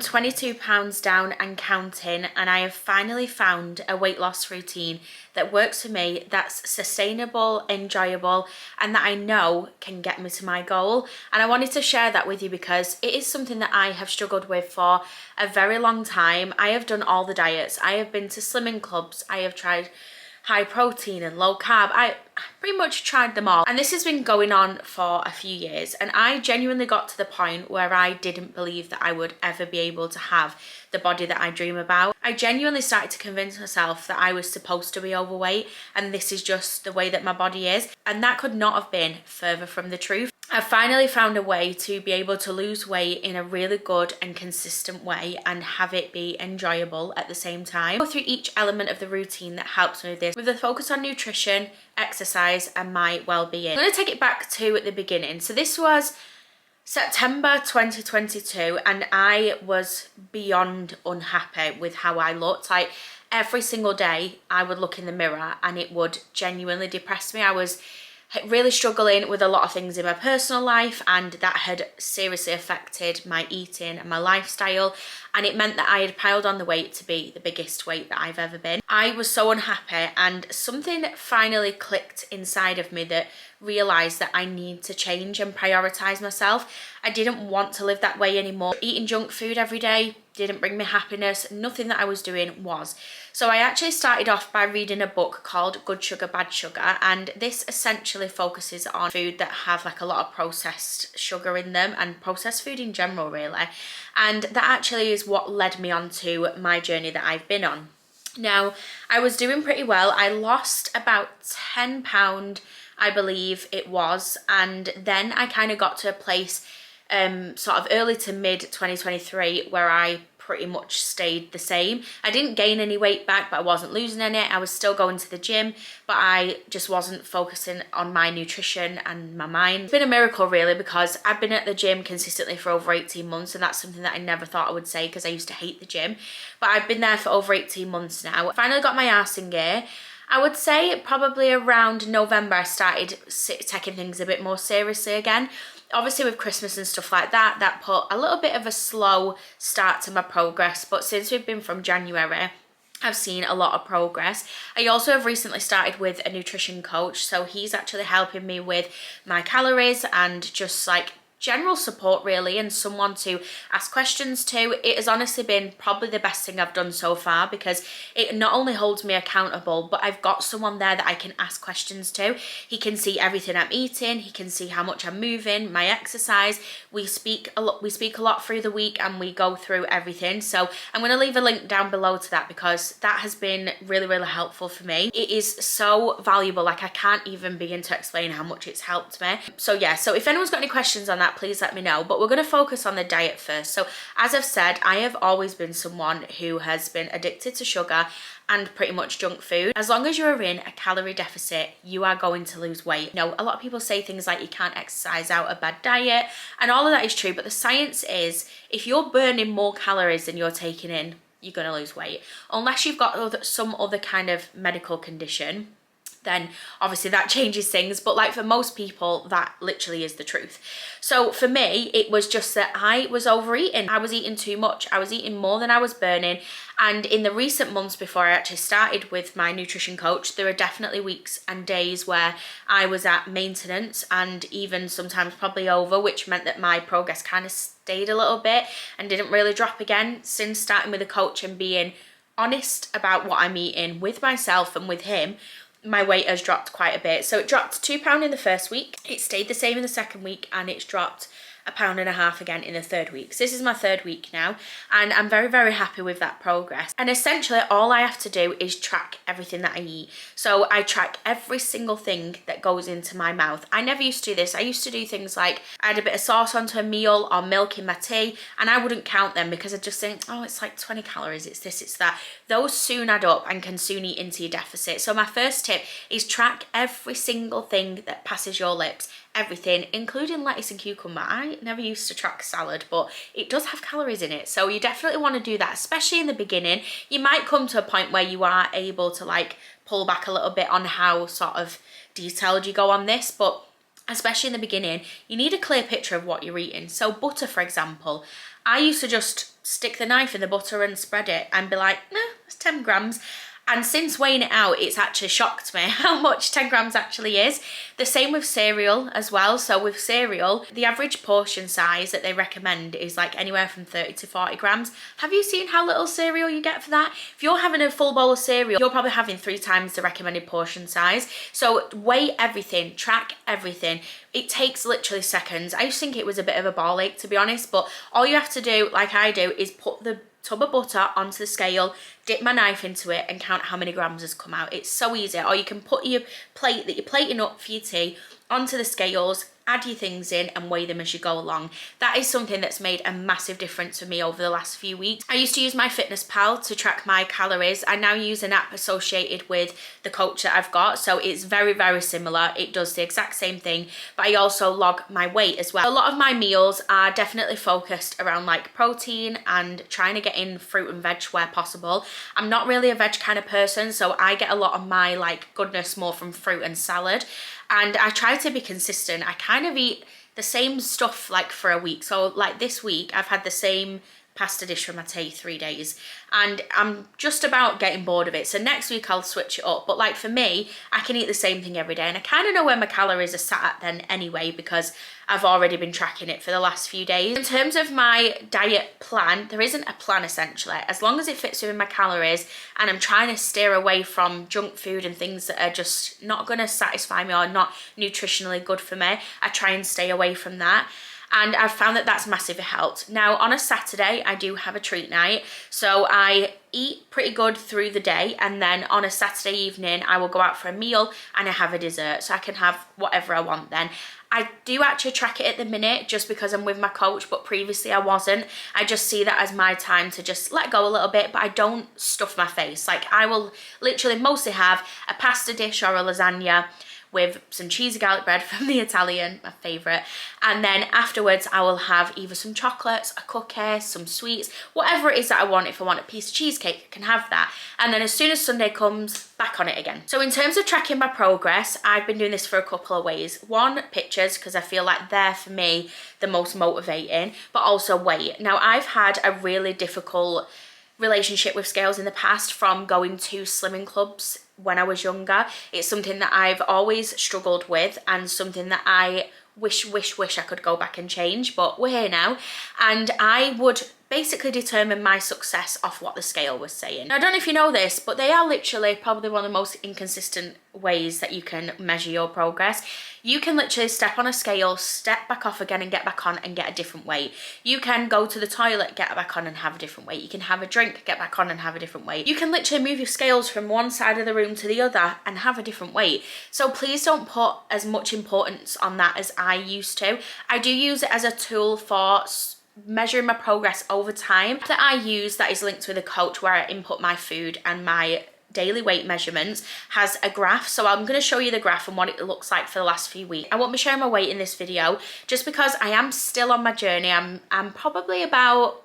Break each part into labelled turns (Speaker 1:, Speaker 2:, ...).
Speaker 1: 22 pounds down and counting, and I have finally found a weight loss routine that works for me, that's sustainable, enjoyable, and that I know can get me to my goal. And I wanted to share that with you because it is something that I have struggled with for a very long time. I have done all the diets. I have been to slimming clubs. I have tried high protein and low carb. I pretty much tried them all, and this has been going on for a few years, and I genuinely got to the point where I didn't believe that I would ever be able to have the body that I dream about. I genuinely started to convince myself that I was supposed to be overweight and this is just the way that my body is, and that could not have been further from the truth. I finally found a way to be able to lose weight in a really good and consistent way and have it be enjoyable at the same time. I'll go through each element of the routine that helps me with this, with a focus on nutrition, exercise, and my well-being. I'm going to take it back to the beginning. So this was September 2022, and I was beyond unhappy with how I looked. Like, every single day I would look in the mirror and it would genuinely depress me. I was really struggling with a lot of things in my personal life, and that had seriously affected my eating and my lifestyle, and it meant that I had piled on the weight to be the biggest weight that I've ever been. I was so unhappy, and something finally clicked inside of me that realised that I need to change and prioritise myself. I didn't want to live that way anymore. Eating junk food every day didn't bring me happiness. Nothing that I was doing was. So I actually started off by reading a book called Good Sugar, Bad Sugar, and this essentially focuses on food that have like a lot of processed sugar in them, and processed food in general really. And that actually is what led me on to my journey that I've been on. Now, I was doing pretty well. I lost about 10 pounds, I believe it was, and then I kind of got to a place sort of early to mid 2023 where I pretty much stayed the same. I didn't gain any weight back, but I wasn't losing any. I was still going to the gym, but I just wasn't focusing on my nutrition and my mind. It's been a miracle really, because I've been at the gym consistently for over 18 months, and that's something that I never thought I would say because I used to hate the gym, but I've been there for over 18 months now. I finally got my arse in gear. I would say probably around November I started taking things a bit more seriously again. Obviously with Christmas and stuff like that, that put a little bit of a slow start to my progress, but since we've been from January, I've seen a lot of progress. I also have recently started with a nutrition coach, so he's actually helping me with my calories and just like general support really, and someone to ask questions to. It has honestly been probably the best thing I've done so far, because it not only holds me accountable, but I've got someone there that I can ask questions to. He can see everything I'm eating, he can see how much I'm moving, my exercise. We speak a lot through the week, and we go through everything. So I'm going to leave a link down below to that, because that has been really, really helpful for me. It is so valuable. Like, I can't even begin to explain how much it's helped me. So yeah, so if anyone's got any questions on that, please let me know. But we're going to focus on the diet first. So as I've said, I have always been someone who has been addicted to sugar and pretty much junk food. As long as you're in a calorie deficit, you are going to lose weight. You know, a lot of people say things like you can't exercise out a bad diet, and all of that is true, but the science is if you're burning more calories than you're taking in, you're going to lose weight. Unless you've got some other kind of medical condition, then obviously that changes things, but like for most people that literally is the truth. So for me, it was just that I was overeating. I was eating too much. I was eating more than I was burning, and in the recent months before I actually started with my nutrition coach, there were definitely weeks and days where I was at maintenance, and even sometimes probably over, which meant that my progress kind of stayed a little bit and didn't really drop again. Since starting with a coach and being honest about what I'm eating with myself and with him, my weight has dropped quite a bit. So it dropped 2 pounds in the first week, it stayed the same in the second week, and it's dropped 1.5 pounds again in the third week. So this is my third week now, and I'm very, very happy with that progress. And essentially all I have to do is track everything that I eat. So I track every single thing that goes into my mouth. I never used to do this. I used to do things like add a bit of sauce onto a meal or milk in my tea, and I wouldn't count them because I'd just think, oh, it's like 20 calories, it's this, it's that. Those soon add up and can soon eat into your deficit. So my first tip is track every single thing that passes your lips. Everything, including lettuce and cucumber. I never used to track salad, but it does have calories in it, so you definitely want to do that, especially in the beginning. You might come to a point where you are able to like pull back a little bit on how sort of detailed you go on this, but especially in the beginning, you need a clear picture of what you're eating. So butter, for example, I used to just stick the knife in the butter and spread it and be like, nah, that's 10 grams. And since weighing it out, it's actually shocked me how much 10 grams actually is. The same with cereal as well. So with cereal, the average portion size that they recommend is like anywhere from 30 to 40 grams. Have you seen how little cereal you get for that? If you're having a full bowl of cereal, you're probably having 3 times the recommended portion size. So weigh everything, track everything. It takes literally seconds. I used to think it was a bit of a ball ache, to be honest, but all you have to do, like I do, is put the tub of butter onto the scale, dip my knife into it and count how many grams has come out. It's so easy. Or you can put your plate that you're plating up for your tea onto the scales, add your things in and weigh them as you go along. That is something that's made a massive difference for me over the last few weeks. I used to use MyFitnessPal to track my calories. I now use an app associated with the coach that I've got, so it's very, very similar. It does the exact same thing, but I also log my weight as well. A lot of my meals are definitely focused around like protein and trying to get in fruit and veg where possible. I'm not really a veg kind of person, so I get a lot of my like goodness more from fruit and salad. And I try to be consistent. I kind of eat the same stuff like for a week. So like this week, I've had the same pasta dish for my tea 3 days and I'm just about getting bored of it. So next week I'll switch it up. But like for me, I can eat the same thing every day and I kind of know where my calories are sat at then anyway because I've already been tracking it for the last few days. In terms of my diet plan, there isn't a plan essentially. As long as it fits within my calories and I'm trying to steer away from junk food and things that are just not going to satisfy me or not nutritionally good for me, I try and stay away from that. And I've found that that's massively helped. Now on a Saturday, I do have a treat night. So I eat pretty good through the day and then on a Saturday evening, I will go out for a meal and I have a dessert. So I can have whatever I want then. I do actually track it at the minute just because I'm with my coach, but previously I wasn't. I just see that as my time to just let go a little bit, but I don't stuff my face. Like I will literally mostly have a pasta dish or a lasagna with some cheesy garlic bread from the Italian, my favourite. And then afterwards I will have either some chocolates, a cookie, some sweets, whatever it is that I want. If I want a piece of cheesecake, I can have that. And then as soon as Sunday comes, back on it again. So in terms of tracking my progress, I've been doing this for a couple of ways. One, pictures, because I feel like they're for me the most motivating, but also weight. Now I've had a really difficult relationship with scales in the past from going to slimming clubs when I was younger. It's something that I've always struggled with and something that I wish I could go back and change, but we're here now. And I would basically determine my success off what the scale was saying. Now, I don't know if you know this, but they are literally probably one of the most inconsistent ways that you can measure your progress. You can literally step on a scale, step back off again and get back on and get a different weight. You can go to the toilet, get back on and have a different weight. You can have a drink, get back on and have a different weight. You can literally move your scales from one side of the room to the other and have a different weight. So please don't put as much importance on that as I used to. I do use it as a tool for measuring my progress over time that I use, that is linked with a coach where I input my food and my daily weight measurements, has a graph. So I'm going to show you the graph and what it looks like for the last few weeks. I won't be sharing my weight in this video just because I am still on my journey. I'm probably about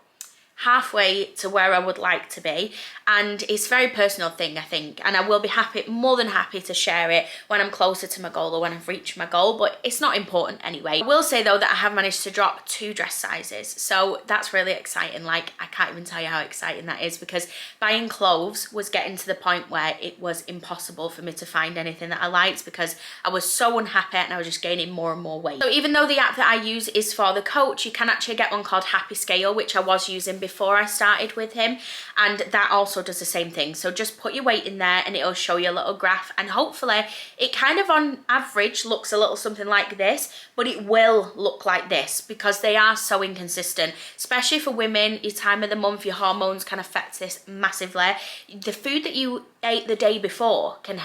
Speaker 1: halfway to where I would like to be, and it's a very personal thing, I think, and I will be more than happy to share it when I'm closer to my goal or when I've reached my goal, but it's not important anyway. I will say though that I have managed to drop 2 dress sizes, so that's really exciting. Like, I can't even tell you how exciting that is, because buying clothes was getting to the point where it was impossible for me to find anything that I liked because I was so unhappy and I was just gaining more and more weight. So even though the app that I use is for the coach, you can actually get one called Happy Scale, which I was using before I started with him, and that also does the same thing. So just put your weight in there and it'll show you a little graph, and hopefully it kind of on average looks a little something like this, but it will look like this because they are so inconsistent, especially for women. Your time of the month, your hormones can affect this massively. The food that you ate the day before can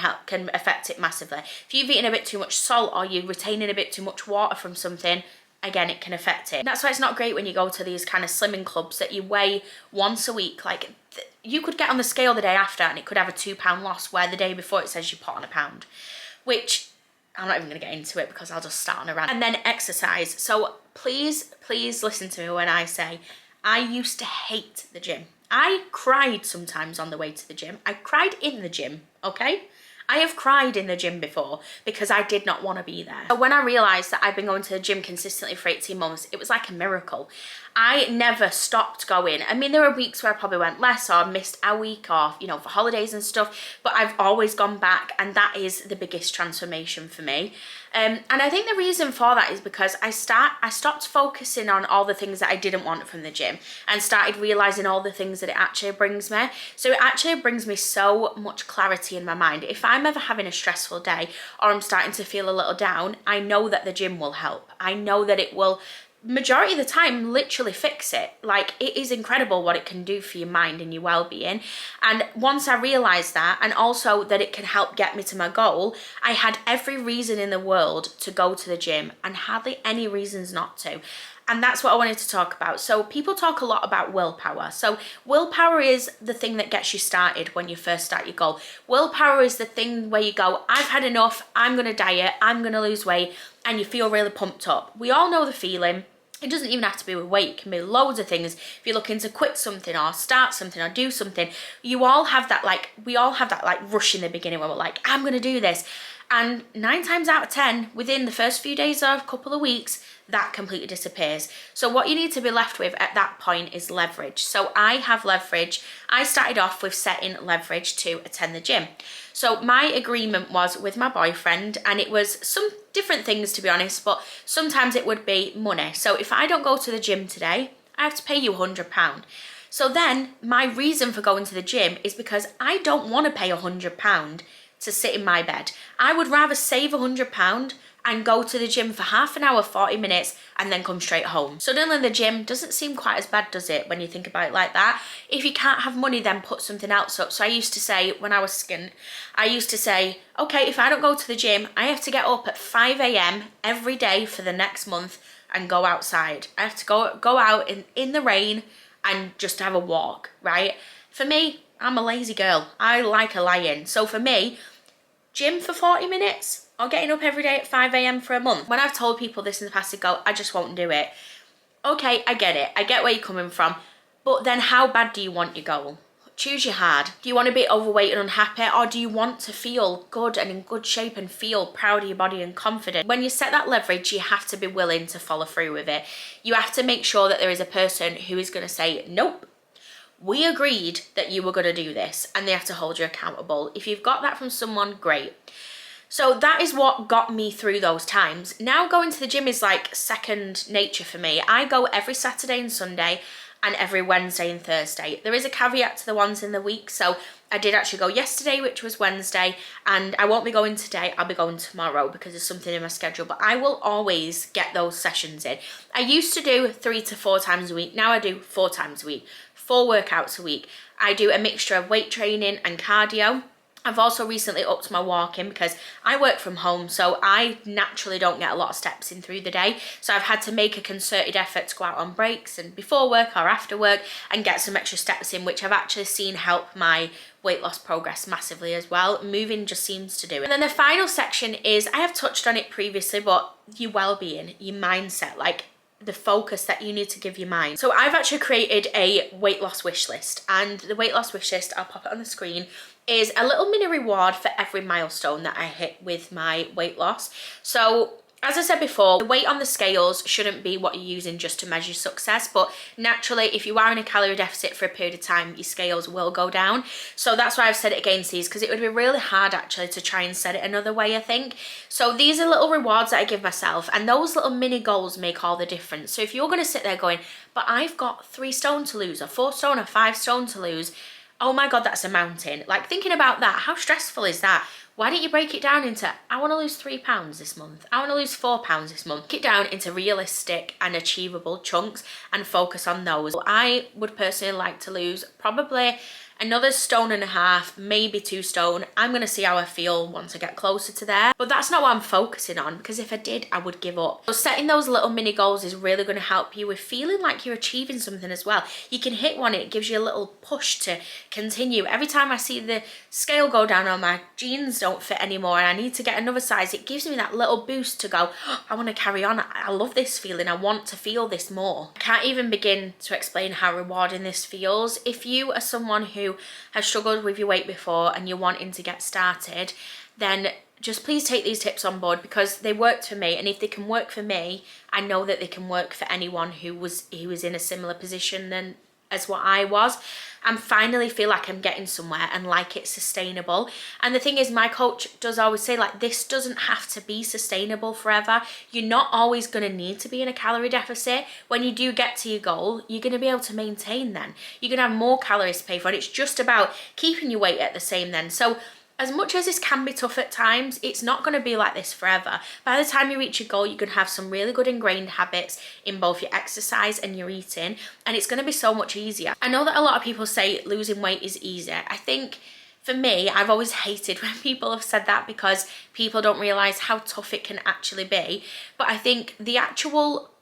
Speaker 1: affect it massively. If you've eaten a bit too much salt or you're retaining a bit too much water from something, again, it can affect it. That's why it's not great when you go to these kind of slimming clubs that you weigh once a week. Like, you could get on the scale the day after and it could have a 2-pound loss, where the day before it says you put on 1 pound, which I'm not even going to get into it because I'll just start on a rant. And then exercise. So please listen to me when I say I used to hate the gym. I cried sometimes on the way to the gym. I cried in the gym, okay? I have cried in the gym before because I did not want to be there. But when I realised that I've been going to the gym consistently for 18 months, it was like a miracle. I never stopped going. I mean, there were weeks where I probably went less or missed a week off, you know, for holidays and stuff, but I've always gone back, and that is the biggest transformation for me. And I think the reason for that is because I stopped focusing on all the things that I didn't want from the gym and started realising all the things that it actually brings me. So it actually brings me so much clarity in my mind. If I'm ever having a stressful day or I'm starting to feel a little down, I know that the gym will help. I know that it will, majority of the time, literally fix it. Like, it is incredible what it can do for your mind and your well-being. And once I realised that, and also that it can help get me to my goal, I had every reason in the world to go to the gym and hardly any reasons not to. And that's what I wanted to talk about. So people talk a lot about willpower. So willpower is the thing that gets you started when you first start your goal. Willpower is the thing where you go, I've had enough, I'm going to diet, I'm going to lose weight, and you feel really pumped up. We all know the feeling. It doesn't even have to be with weight. It can be loads of things. If you're looking to quit something or start something or do something, you all have that, like, we all have that, like, rush in the beginning where we're like, I'm going to do this. And 9 times out of 10, within the first few days or a couple of weeks, that completely disappears. So what you need to be left with at that point is leverage. So I have leverage. I started off with setting leverage to attend the gym. So my agreement was with my boyfriend, and it was some different things, to be honest, but sometimes it would be money. So if I don't go to the gym today, I have to pay you £100. So then my reason for going to the gym is because I don't want to pay £100 to sit in my bed. I would rather save £100 and go to the gym for half an hour, 40 minutes, and then come straight home. Suddenly the gym doesn't seem quite as bad, does it, when you think about it like that? If you can't have money, then put something else up. So I used to say, when I was skint, I used to say, okay, if I don't go to the gym, I have to get up at 5 a.m. every day for the next month and go outside. I have to go out in the rain and just have a walk, right? For me, I'm a lazy girl. I like a lie-in. So for me, gym for 40 minutes or getting up every day at 5 a.m. for a month. When I've told people this in the past, they go, I just won't do it. Okay, I get it. I get where you're coming from. But then how bad do you want your goal? Choose your hard. Do you want to be overweight and unhappy, or do you want to feel good and in good shape and feel proud of your body and confident? When you set that leverage, you have to be willing to follow through with it. You have to make sure that there is a person who is going to say, nope, we agreed that you were going to do this, and they have to hold you accountable. If you've got that from someone, great. So that is what got me through those times. Now going to the gym is like second nature for me. I go every Saturday and Sunday and every Wednesday and Thursday. There is a caveat to the ones in the week. So I did actually go yesterday, which was Wednesday, and I won't be going today. I'll be going tomorrow because there's something in my schedule, but I will always get those sessions in. I used to do 3 to 4 times a week. Now I do 4 times a week, 4 workouts a week. I do a mixture of weight training and cardio. I've also recently upped my walking because I work from home, so I naturally don't get a lot of steps in through the day. So I've had to make a concerted effort to go out on breaks and before work or after work and get some extra steps in, which I've actually seen help my weight loss progress massively as well. Moving just seems to do it. And then the final section is, I have touched on it previously, but your well-being, your mindset, like the focus that you need to give your mind. So I've actually created a weight loss wish list, and the weight loss wish list, I'll pop it on the screen, is a little mini reward for every milestone that I hit with my weight loss. So as I said before, the weight on the scales shouldn't be what you're using just to measure success, but naturally, if you are in a calorie deficit for a period of time, your scales will go down. So that's why I've set it against these, because it would be really hard actually to try and set it another way, I think. So these are little rewards that I give myself, and those little mini goals make all the difference. So if you're going to sit there going, but I've got 3 stone to lose, or 4 stone, or 5 stone to lose, oh my God, that's a mountain. Like, thinking about that, how stressful is that? Why don't you break it down into, I want to lose 3 pounds this month. I want to lose 4 pounds this month. Break it down into realistic and achievable chunks and focus on those. I would personally like to lose probably another 1.5 stone, maybe 2 stone. I'm going to see how I feel once I get closer to there. But that's not what I'm focusing on, because if I did, I would give up. So setting those little mini goals is really going to help you with feeling like you're achieving something as well. You can hit one, it gives you a little push to continue. Every time I see the scale go down or my jeans don't fit anymore and I need to get another size, it gives me that little boost to go, oh, I want to carry on. I love this feeling. I want to feel this more. I can't even begin to explain how rewarding this feels. If you are someone who who has struggled with your weight before and you're wanting to get started, then just please take these tips on board, because they worked for me, and if they can work for me, I know that they can work for anyone who was in a similar position as what I was. I finally feel like I'm getting somewhere and like it's sustainable. And the thing is, my coach does always say, like, this doesn't have to be sustainable forever. You're not always going to need to be in a calorie deficit. When you do get to your goal, you're going to be able to maintain then. You're going to have more calories to pay for, and it's just about keeping your weight at the same then. So as much as this can be tough at times, it's not going to be like this forever. By the time you reach your goal, you're going to have some really good ingrained habits in both your exercise and your eating, and it's going to be so much easier. I know that a lot of people say losing weight is easier. I think for me, I've always hated when people have said that, because people don't realise how tough it can actually be. But I think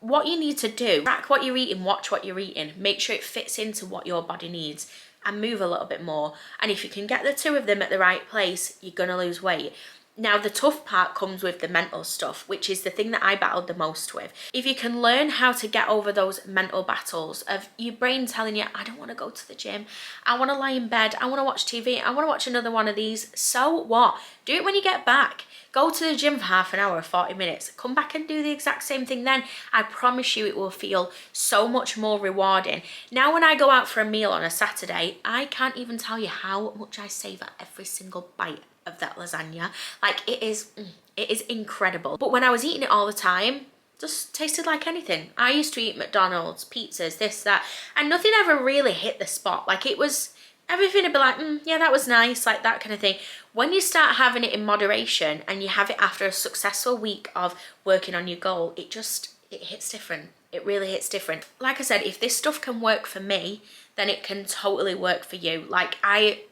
Speaker 1: what you need to do, track what you're eating, watch what you're eating, make sure it fits into what your body needs, and move a little bit more. And if you can get the two of them at the right place, you're gonna lose weight. Now, the tough part comes with the mental stuff, which is the thing that I battled the most with. If you can learn how to get over those mental battles of your brain telling you, I don't want to go to the gym, I want to lie in bed, I want to watch TV, I want to watch another one of these, so what? Do it when you get back. Go to the gym for half an hour or 40 minutes. Come back and do the exact same thing then. I promise you it will feel so much more rewarding. Now, when I go out for a meal on a Saturday, I can't even tell you how much I savour every single bite of that lasagna. Like, it is incredible. But when I was eating it all the time, just tasted like anything. I used to eat McDonald's, pizzas, this, that, and nothing ever really hit the spot. Like, it was, everything would be like, yeah, that was nice, like that kind of thing. When you start having it in moderation and you have it after a successful week of working on your goal, it hits different. It really hits different. Like I said, if this stuff can work for me, then it can totally work for you. Like, I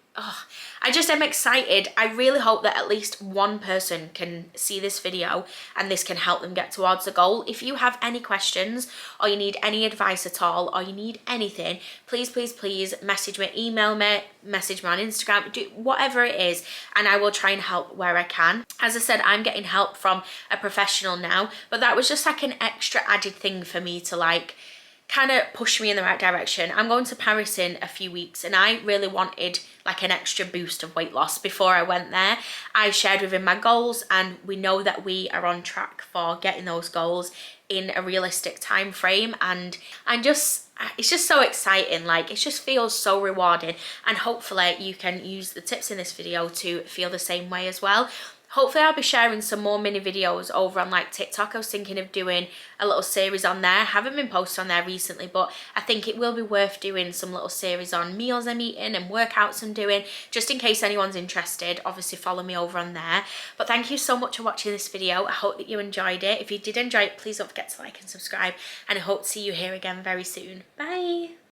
Speaker 1: just am excited. I really hope that at least one person can see this video and this can help them get towards the goal. If you have any questions, or you need any advice at all, or you need anything, please, please, please message me, email me, message me on Instagram, do whatever it is, and I will try and help where I can. As I said, I'm getting help from a professional now, but that was just like an extra added thing for me to like kind of push me in the right direction. I'm going to Paris in a few weeks, and I really wanted like an extra boost of weight loss before I went there. I shared with him my goals, and we know that we are on track for getting those goals in a realistic time frame, and it's just so exciting. Like, it just feels so rewarding, and hopefully you can use the tips in this video to feel the same way as well. Hopefully I'll be sharing some more mini videos over on like TikTok. I was thinking of doing a little series on there. I haven't been posted on there recently, but I think it will be worth doing some little series on meals I'm eating and workouts I'm doing, just in case anyone's interested. Obviously follow me over on there. But thank you so much for watching this video. I hope that you enjoyed it. If you did enjoy it, please don't forget to like and subscribe, and I hope to see you here again very soon. Bye.